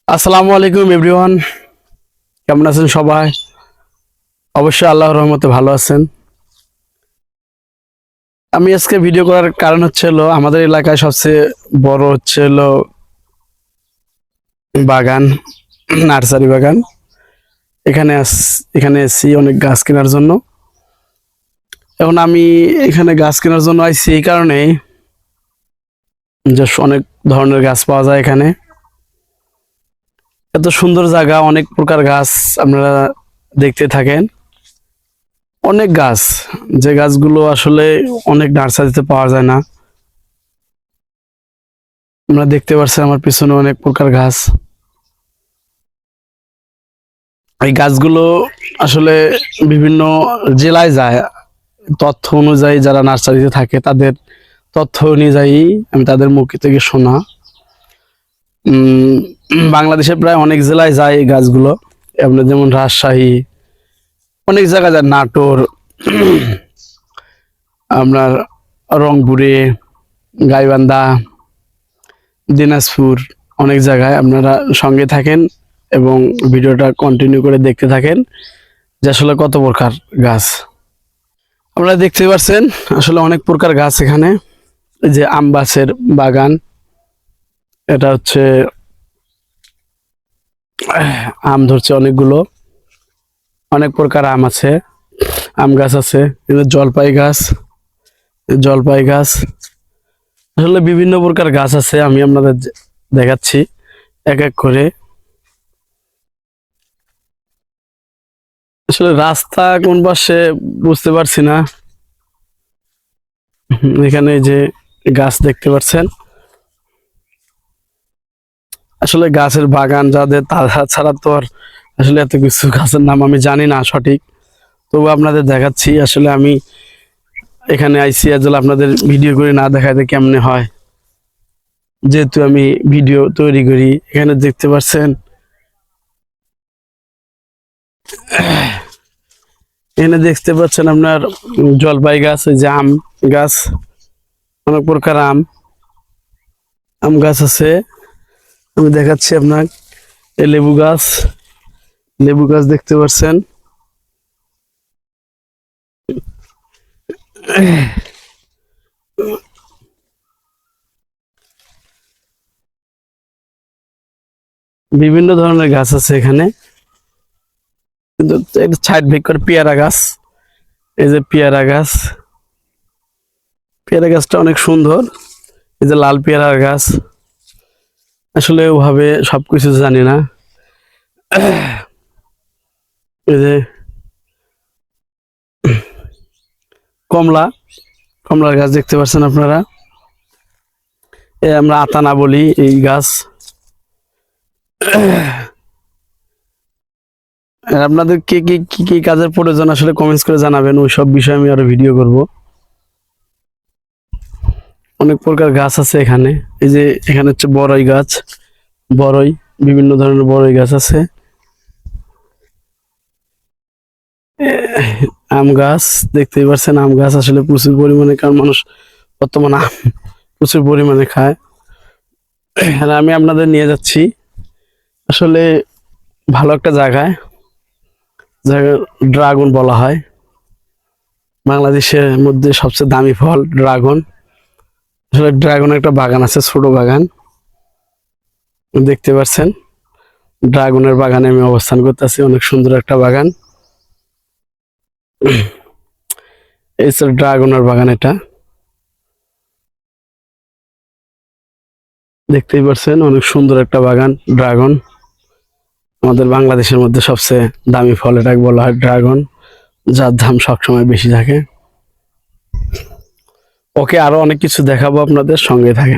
আসসালামু আলাইকুম এভরিওয়ান, কেমন আছেন সবাই? অবশ্যই আল্লাহর রহমতে ভালো আছেন। আমি আজকে ভিডিও করার কারণ হচ্ছে হলো আমাদের এলাকায় সবচেয়ে বড় হচ্ছে হলো বাগান, নার্সারি বাগান। এখানে এসেছি অনেক গাছ কেনার জন্য। এখন আমি এখানে গাছ কেনার জন্য আইছি এই কারণেই যে অনেক ধরনের গাছ পাওয়া যায় এখানে। এত সুন্দর জায়গা, অনেক প্রকার গাছ আপনারা দেখতে থাকেন। অনেক গাছ, যে গাছগুলো আসলে অনেক নার্সারিতে পাওয়া যায় না। আমরা দেখতে পাচ্ছি আমার পিছনে অনেক প্রকার গাছ। এই গাছগুলো আসলে বিভিন্ন জেলায় যায়, তথ্য অনুযায়ী যারা নার্সারিতে থাকে তাদের তথ্য অনুযায়ী আমি তাদের মুখ থেকে শোনা। বাংলাদেশে প্রায় অনেক জেলায় যায় এই গাছগুলো। আপনার যেমন রাজশাহী, অনেক জায়গায় যায়, নাটোর, আপনার রংপুরে, গাইবান্ধা, দিনাজপুর, অনেক জায়গায়। আপনারা সঙ্গে থাকেন এবং ভিডিওটা কন্টিনিউ করে দেখতে থাকেন যে আসলে কত প্রকার গাছ আপনারা দেখতে পাচ্ছেন। আসলে অনেক প্রকার গাছ এখানে। এই যে আম গাছের বাগান, এটা হচ্ছে আম ধরছে অনেকগুলো, অনেক প্রকার আম আছে, আম গাছ আছে। কিন্তু জলপাই গাছ, আসলে বিভিন্ন প্রকার গাছ আছে। আমি আপনাদের দেখাচ্ছি এক এক করে। আসলে রাস্তা কোন পাশে বুঝতে পারছি না। এখানে যে গাছ দেখতে পাচ্ছেন, আসলে গাছের বাগান যাদের, তারা ছাড়া তো আর আসলে এত কিছু গাছের নাম আমি জানি না সঠিক। তবু আপনাদের দেখাচ্ছি। আসলে আমি এখানে আইসি আসলে আপনাদের ভিডিও করে না দেখাতে কেমনে হয়, যেহেতু আমি ভিডিও তৈরি করি। এখানে দেখতে পাচ্ছেন, এখানে দেখতে পাচ্ছেন আপনার জলপাই গাছ, এই যে আম গাছ, অনেক প্রকার আম আম গাছ আছে। আমি দেখাচ্ছি আপনার এই লেবু গাছ দেখতে পাচ্ছেন। বিভিন্ন ধরনের গাছ আছে এখানে, কিন্তু সাইড ভাগ করে পেয়ারা গাছ। এই যে পেয়ারা গাছটা অনেক সুন্দর। এই যে লাল পেয়ারা গাছ, আসলে ওভাবে সবকিছু জানি না। এই যে কমলা কমলার গাছ দেখতে পাচ্ছেন আপনারা। আমরা আতানা বলি এই গাছ। আর আপনাদের কি কি কি কি কাজের প্রয়োজন আসলে কমেন্টস করে জানাবেন, ওই সব বিষয়ে আমি আরো ভিডিও করব। অনেক প্রকার গাছ আছে এখানে। এই যে এখানে হচ্ছে বড়ই গাছ, বড়ই, বিভিন্ন ধরনের বড়ই গাছ আছে। আম গাছ দেখতেই পাচ্ছেন, আম গাছ আসলে প্রচুর পরিমাণে, কারণ মানুষ বর্তমানে আম প্রচুর পরিমাণে খায়। আর আমি আপনাদের নিয়ে যাচ্ছি আসলে ভালো একটা জায়গায়, জায়গা ড্রাগন বলা হয়। বাংলাদেশের মধ্যে সবচেয়ে দামি ফল ড্রাগন। আসলে ড্রাগনের একটা বাগান আছে, ছোট বাগান দেখতে পাচ্ছেন। ড্রাগনের বাগানে আমি অবস্থান করতেছি, অনেক সুন্দর একটা বাগান। এই ড্রাগনের বাগান, এটা দেখতেই পাচ্ছেন, অনেক সুন্দর একটা বাগান। ড্রাগন আমাদের বাংলাদেশের মধ্যে সবচেয়ে দামি ফল, এটাকে বলা হয় ড্রাগন, যার দাম সবসময় বেশি থাকে। ওকে, আরো অনেক কিছু দেখাবো, আপনাদের সঙ্গে থাকেন।